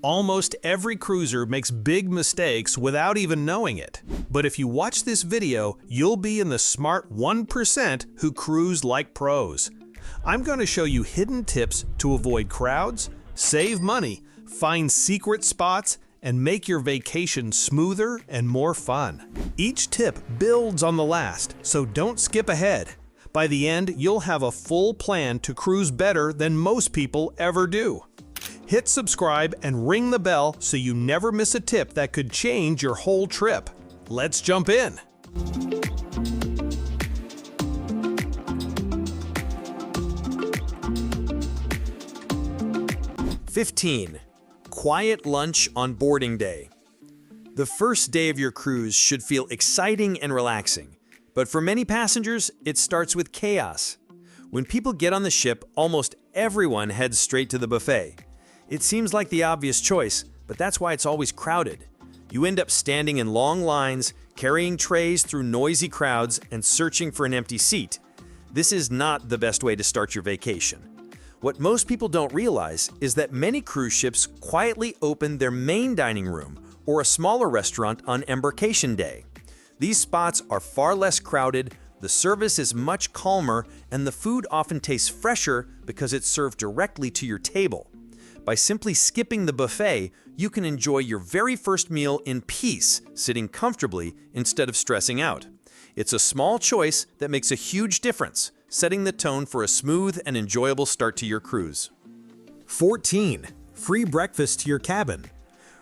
Almost every cruiser makes big mistakes without even knowing it. But if you watch this video, you'll be in the smart 1% who cruise like pros. I'm going to show you hidden tips to avoid crowds, save money, find secret spots, and make your vacation smoother and more fun. Each tip builds on the last, so don't skip ahead. By the end, you'll have a full plan to cruise better than most people ever do. Hit subscribe and ring the bell so you never miss a tip that could change your whole trip. Let's jump in. (15) Quiet lunch on boarding day. The first day of your cruise should feel exciting and relaxing, but for many passengers, it starts with chaos. When people get on the ship, almost everyone heads straight to the buffet. It seems like the obvious choice, but that's why it's always crowded. You end up standing in long lines, carrying trays through noisy crowds, and searching for an empty seat. This is not the best way to start your vacation. What most people don't realize is that many cruise ships quietly open their main dining room or a smaller restaurant on embarkation day. These spots are far less crowded, the service is much calmer, and the food often tastes fresher because it's served directly to your table. By simply skipping the buffet, you can enjoy your very first meal in peace, sitting comfortably instead of stressing out. It's a small choice that makes a huge difference, setting the tone for a smooth and enjoyable start to your cruise. 14. Free breakfast to your cabin.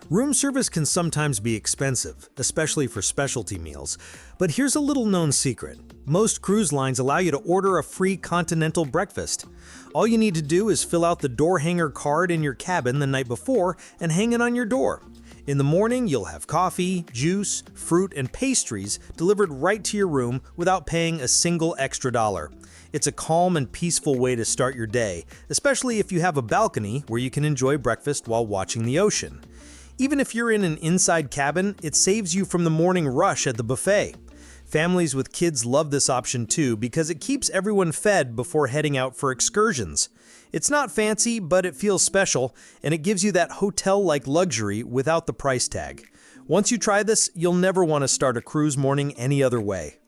Room service can sometimes be expensive, especially for specialty meals. But here's a little-known secret. Most cruise lines allow you to order a free continental breakfast. All you need to do is fill out the door hanger card in your cabin the night before and hang it on your door. In the morning, you'll have coffee, juice, fruit, and pastries delivered right to your room without paying a single extra dollar. It's a calm and peaceful way to start your day, especially if you have a balcony where you can enjoy breakfast while watching the ocean. Even if you're in an inside cabin, it saves you from the morning rush at the buffet. Families with kids love this option too because it keeps everyone fed before heading out for excursions. It's not fancy, but it feels special, and it gives you that hotel-like luxury without the price tag. Once you try this, you'll never want to start a cruise morning any other way.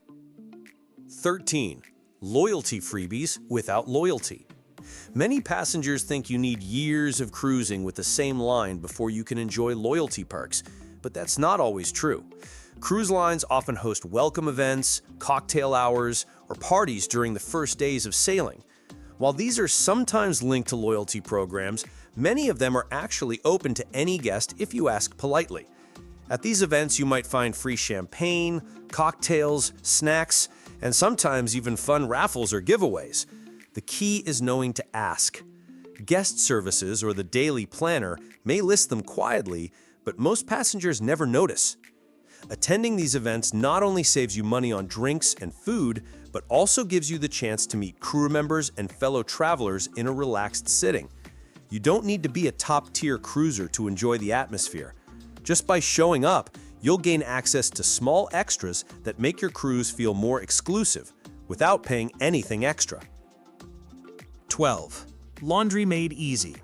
13. Loyalty freebies without loyalty. Many passengers think you need years of cruising with the same line before you can enjoy loyalty perks, but that's not always true. Cruise lines often host welcome events, cocktail hours, or parties during the first days of sailing. While these are sometimes linked to loyalty programs, many of them are actually open to any guest if you ask politely. At these events, you might find free champagne, cocktails, snacks, and sometimes even fun raffles or giveaways. The key is knowing to ask. Guest services or the daily planner may list them quietly, but most passengers never notice. Attending these events not only saves you money on drinks and food, but also gives you the chance to meet crew members and fellow travelers in a relaxed sitting. You don't need to be a top-tier cruiser to enjoy the atmosphere. Just by showing up, you'll gain access to small extras that make your cruise feel more exclusive, without paying anything extra. 12. Laundry made easy.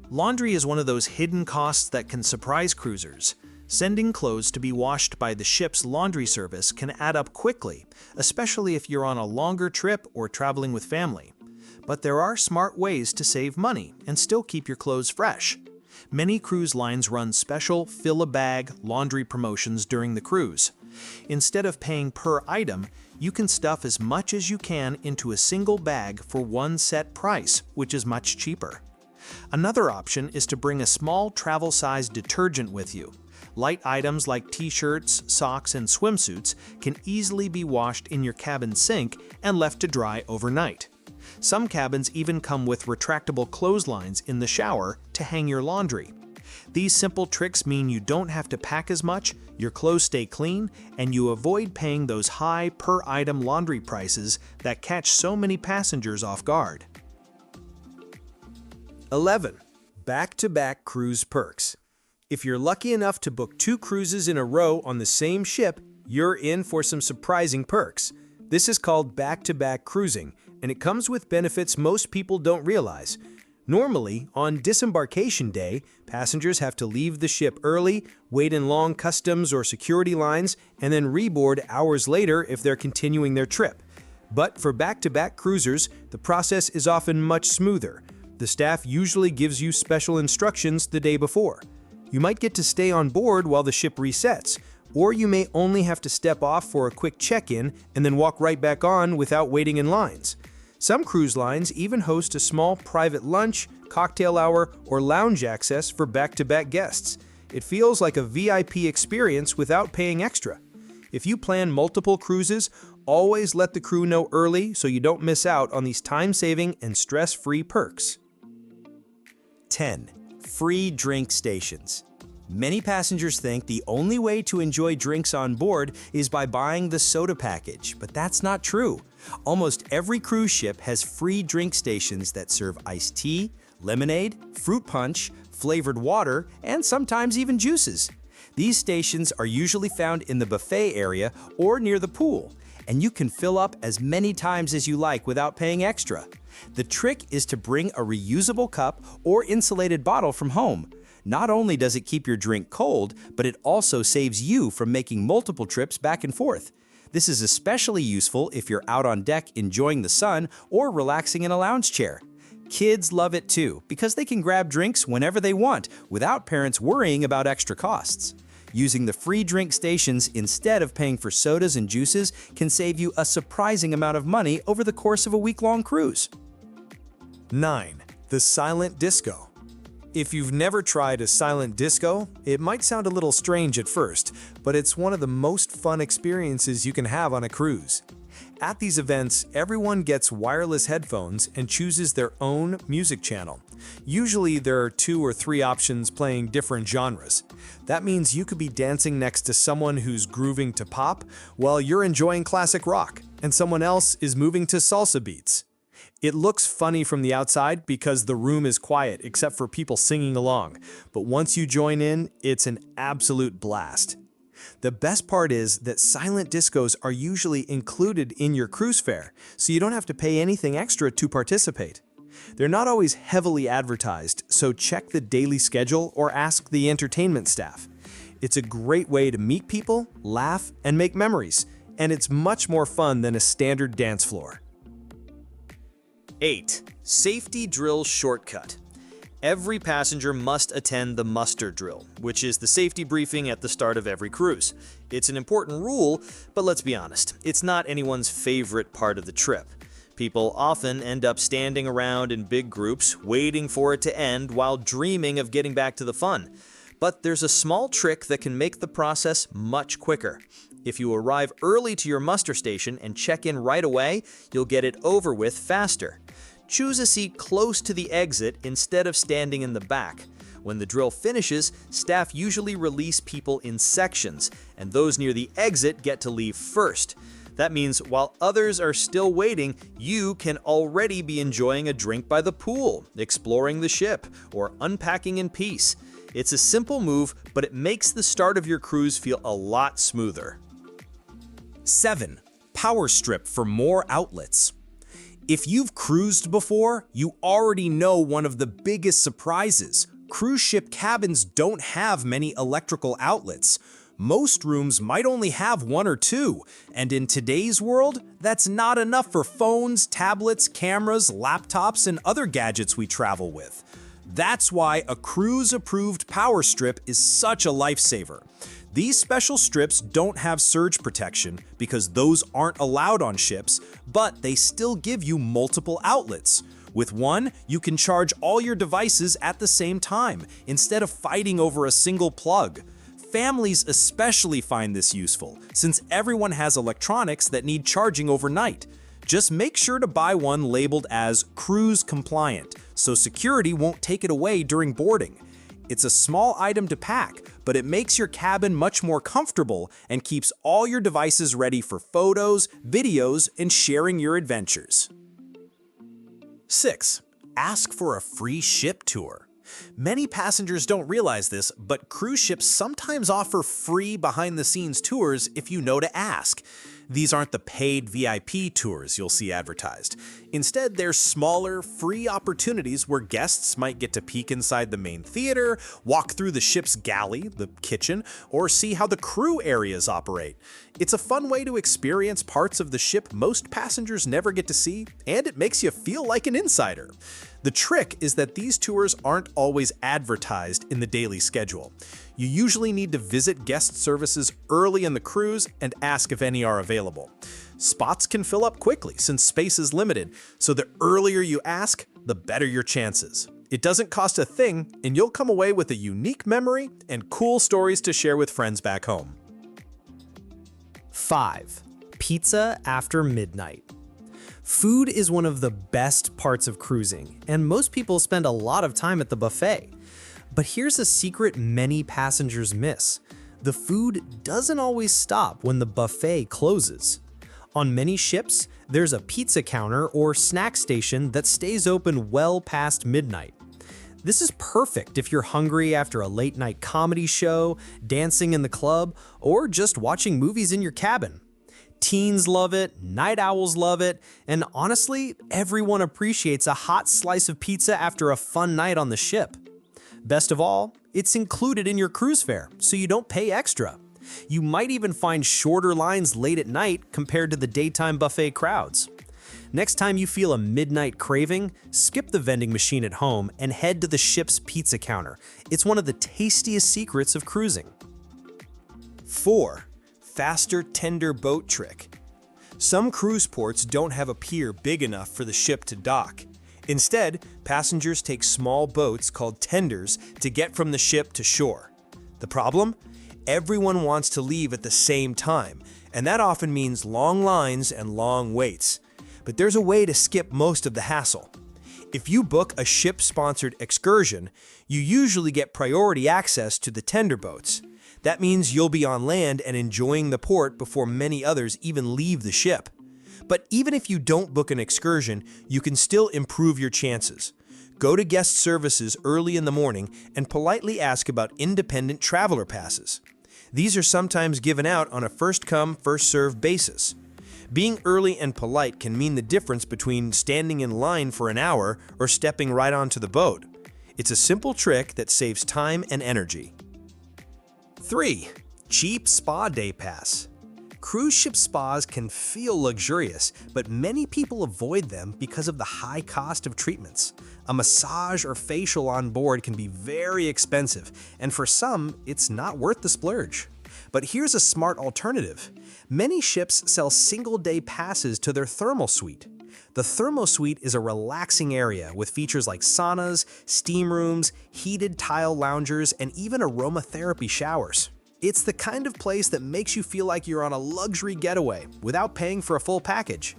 Laundry is one of those hidden costs that can surprise cruisers. Sending clothes to be washed by the ship's laundry service can add up quickly, especially if you're on a longer trip or traveling with family. But there are smart ways to save money and still keep your clothes fresh. Many cruise lines run special fill-a-bag laundry promotions during the cruise. Instead of paying per item, you can stuff as much as you can into a single bag for one set price, which is much cheaper. Another option is to bring a small travel-sized detergent with you. Light items like t-shirts, socks, and swimsuits can easily be washed in your cabin sink and left to dry overnight. Some cabins even come with retractable clotheslines in the shower to hang your laundry. These simple tricks mean you don't have to pack as much, your clothes stay clean, and you avoid paying those high per-item laundry prices that catch so many passengers off guard. 11. Back-to-back cruise perks. If you're lucky enough to book 2 cruises in a row on the same ship, you're in for some surprising perks. This is called back-to-back cruising, and it comes with benefits most people don't realize. Normally, on disembarkation day, passengers have to leave the ship early, wait in long customs or security lines, and then reboard hours later if they're continuing their trip. But for back-to-back cruisers, the process is often much smoother. The staff usually gives you special instructions the day before. You might get to stay on board while the ship resets, or you may only have to step off for a quick check-in and then walk right back on without waiting in lines. Some cruise lines even host a small private lunch, cocktail hour, or lounge access for back-to-back guests. It feels like a VIP experience without paying extra. If you plan multiple cruises, always let the crew know early so you don't miss out on these time-saving and stress-free perks. 10. Free drink stations. Many passengers think the only way to enjoy drinks on board is by buying the soda package, but that's not true. Almost every cruise ship has free drink stations that serve iced tea, lemonade, fruit punch, flavored water, and sometimes even juices. These stations are usually found in the buffet area or near the pool, and you can fill up as many times as you like without paying extra. The trick is to bring a reusable cup or insulated bottle from home. Not only does it keep your drink cold, but it also saves you from making multiple trips back and forth. This is especially useful if you're out on deck enjoying the sun or relaxing in a lounge chair. Kids love it too, because they can grab drinks whenever they want without parents worrying about extra costs. Using the free drink stations instead of paying for sodas and juices can save you a surprising amount of money over the course of a week-long cruise. 9. The silent disco. If you've never tried a silent disco, it might sound a little strange at first, but it's one of the most fun experiences you can have on a cruise. At these events, everyone gets wireless headphones and chooses their own music channel. Usually there are 2 or 3 options playing different genres. That means you could be dancing next to someone who's grooving to pop while you're enjoying classic rock, and someone else is moving to salsa beats. It looks funny from the outside because the room is quiet except for people singing along, but once you join in, it's an absolute blast. The best part is that silent discos are usually included in your cruise fare, so you don't have to pay anything extra to participate. They're not always heavily advertised, so check the daily schedule or ask the entertainment staff. It's a great way to meet people, laugh, and make memories, and it's much more fun than a standard dance floor. 8. Safety drill shortcut. Every passenger must attend the muster drill, which is the safety briefing at the start of every cruise. It's an important rule, but let's be honest, it's not anyone's favorite part of the trip. People often end up standing around in big groups, waiting for it to end while dreaming of getting back to the fun. But there's a small trick that can make the process much quicker. If you arrive early to your muster station and check in right away, you'll get it over with faster. Choose a seat close to the exit instead of standing in the back. When the drill finishes, staff usually release people in sections, and those near the exit get to leave first. That means while others are still waiting, you can already be enjoying a drink by the pool, exploring the ship, or unpacking in peace. It's a simple move, but it makes the start of your cruise feel a lot smoother. 7. Power strip for more outlets. If you've cruised before, you already know one of the biggest surprises. Cruise ship cabins don't have many electrical outlets. Most rooms might only have 1 or 2, and in today's world, that's not enough for phones, tablets, cameras, laptops, and other gadgets we travel with. That's why a cruise-approved power strip is such a lifesaver. These special strips don't have surge protection because those aren't allowed on ships, but they still give you multiple outlets. With one, you can charge all your devices at the same time, instead of fighting over a single plug. Families especially find this useful, since everyone has electronics that need charging overnight. Just make sure to buy one labeled as cruise compliant, so security won't take it away during boarding. It's a small item to pack, but it makes your cabin much more comfortable and keeps all your devices ready for photos, videos, and sharing your adventures. 6. Ask for a free ship tour. Many passengers don't realize this, but cruise ships sometimes offer free behind-the-scenes tours if you know to ask. These aren't the paid VIP tours you'll see advertised. Instead, they're smaller, free opportunities where guests might get to peek inside the main theater, walk through the ship's galley, the kitchen, or see how the crew areas operate. It's a fun way to experience parts of the ship most passengers never get to see, and it makes you feel like an insider. The trick is that these tours aren't always advertised in the daily schedule. You usually need to visit guest services early in the cruise and ask if any are available. Spots can fill up quickly since space is limited, so the earlier you ask, the better your chances. It doesn't cost a thing, and you'll come away with a unique memory and cool stories to share with friends back home. 5. Pizza after midnight. Food is one of the best parts of cruising, and most people spend a lot of time at the buffet. But here's a secret many passengers miss. The food doesn't always stop when the buffet closes. On many ships, there's a pizza counter or snack station that stays open well past midnight. This is perfect if you're hungry after a late-night comedy show, dancing in the club, or just watching movies in your cabin. Teens love it, night owls love it, and honestly, everyone appreciates a hot slice of pizza after a fun night on the ship. Best of all, it's included in your cruise fare, so you don't pay extra. You might even find shorter lines late at night compared to the daytime buffet crowds. Next time you feel a midnight craving, skip the vending machine at home and head to the ship's pizza counter. It's one of the tastiest secrets of cruising. 4. Faster tender boat trick. Some cruise ports don't have a pier big enough for the ship to dock. Instead, passengers take small boats called tenders to get from the ship to shore. The problem? Everyone wants to leave at the same time, and that often means long lines and long waits. But there's a way to skip most of the hassle. If you book a ship-sponsored excursion, you usually get priority access to the tender boats. That means you'll be on land and enjoying the port before many others even leave the ship. But even if you don't book an excursion, you can still improve your chances. Go to guest services early in the morning and politely ask about independent traveler passes. These are sometimes given out on a first-come, first-served basis. Being early and polite can mean the difference between standing in line for an hour or stepping right onto the boat. It's a simple trick that saves time and energy. 3. Cheap spa day pass. Cruise ship spas can feel luxurious, but many people avoid them because of the high cost of treatments. A massage or facial on board can be very expensive, and for some, it's not worth the splurge. But here's a smart alternative. Many ships sell single-day passes to their thermal suite. The thermal suite is a relaxing area with features like saunas, steam rooms, heated tile loungers, and even aromatherapy showers. It's the kind of place that makes you feel like you're on a luxury getaway without paying for a full package.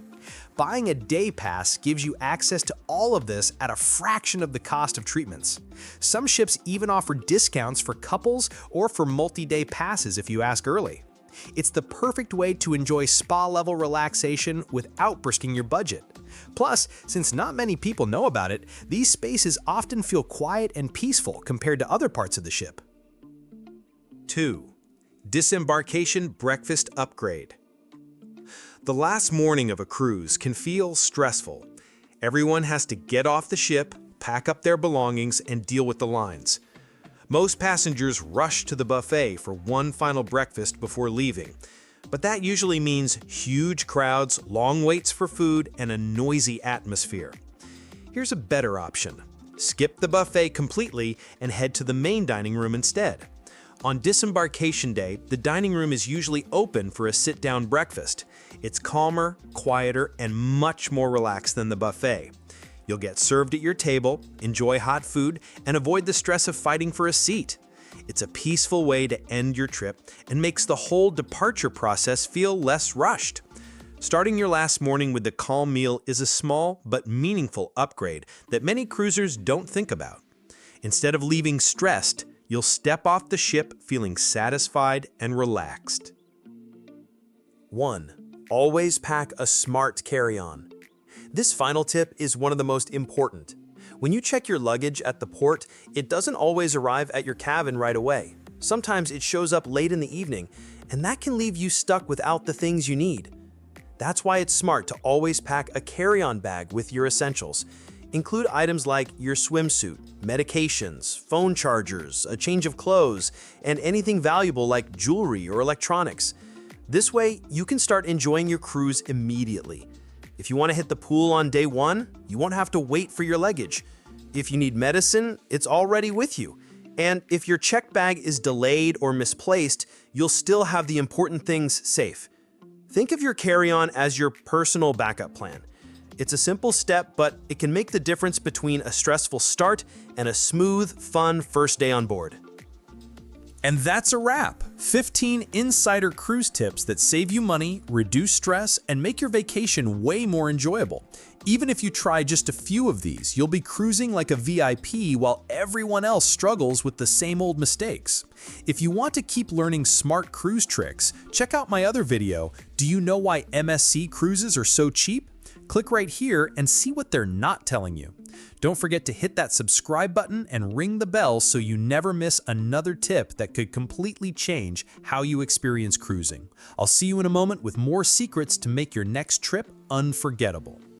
Buying a day pass gives you access to all of this at a fraction of the cost of treatments. Some ships even offer discounts for couples or for multi-day passes if you ask early. It's the perfect way to enjoy spa-level relaxation without risking your budget. Plus, since not many people know about it, these spaces often feel quiet and peaceful compared to other parts of the ship. 2. Disembarkation breakfast upgrade. The last morning of a cruise can feel stressful. Everyone has to get off the ship, pack up their belongings, and deal with the lines. Most passengers rush to the buffet for one final breakfast before leaving, but that usually means huge crowds, long waits for food, and a noisy atmosphere. Here's a better option. Skip the buffet completely and head to the main dining room instead. On disembarkation day, the dining room is usually open for a sit-down breakfast. It's calmer, quieter, and much more relaxed than the buffet. You'll get served at your table, enjoy hot food, and avoid the stress of fighting for a seat. It's a peaceful way to end your trip and makes the whole departure process feel less rushed. Starting your last morning with a calm meal is a small but meaningful upgrade that many cruisers don't think about. Instead of leaving stressed, you'll step off the ship feeling satisfied and relaxed. 1. Always pack a smart carry-on. This final tip is one of the most important. When you check your luggage at the port, it doesn't always arrive at your cabin right away. Sometimes it shows up late in the evening, and that can leave you stuck without the things you need. That's why it's smart to always pack a carry-on bag with your essentials. Include items like your swimsuit, medications, phone chargers, a change of clothes, and anything valuable like jewelry or electronics. This way, you can start enjoying your cruise immediately. If you want to hit the pool on day 1, you won't have to wait for your luggage. If you need medicine, it's already with you. And if your checked bag is delayed or misplaced, you'll still have the important things safe. Think of your carry-on as your personal backup plan. It's a simple step, but it can make the difference between a stressful start and a smooth, fun first day on board. And that's a wrap. 15 insider cruise tips that save you money, reduce stress, and make your vacation way more enjoyable. Even if you try just a few of these, you'll be cruising like a VIP while everyone else struggles with the same old mistakes. If you want to keep learning smart cruise tricks, check out my other video, Do You Know Why MSC Cruises Are So Cheap? Click right here and see what they're not telling you. Don't forget to hit that subscribe button and ring the bell so you never miss another tip that could completely change how you experience cruising. I'll see you in a moment with more secrets to make your next trip unforgettable.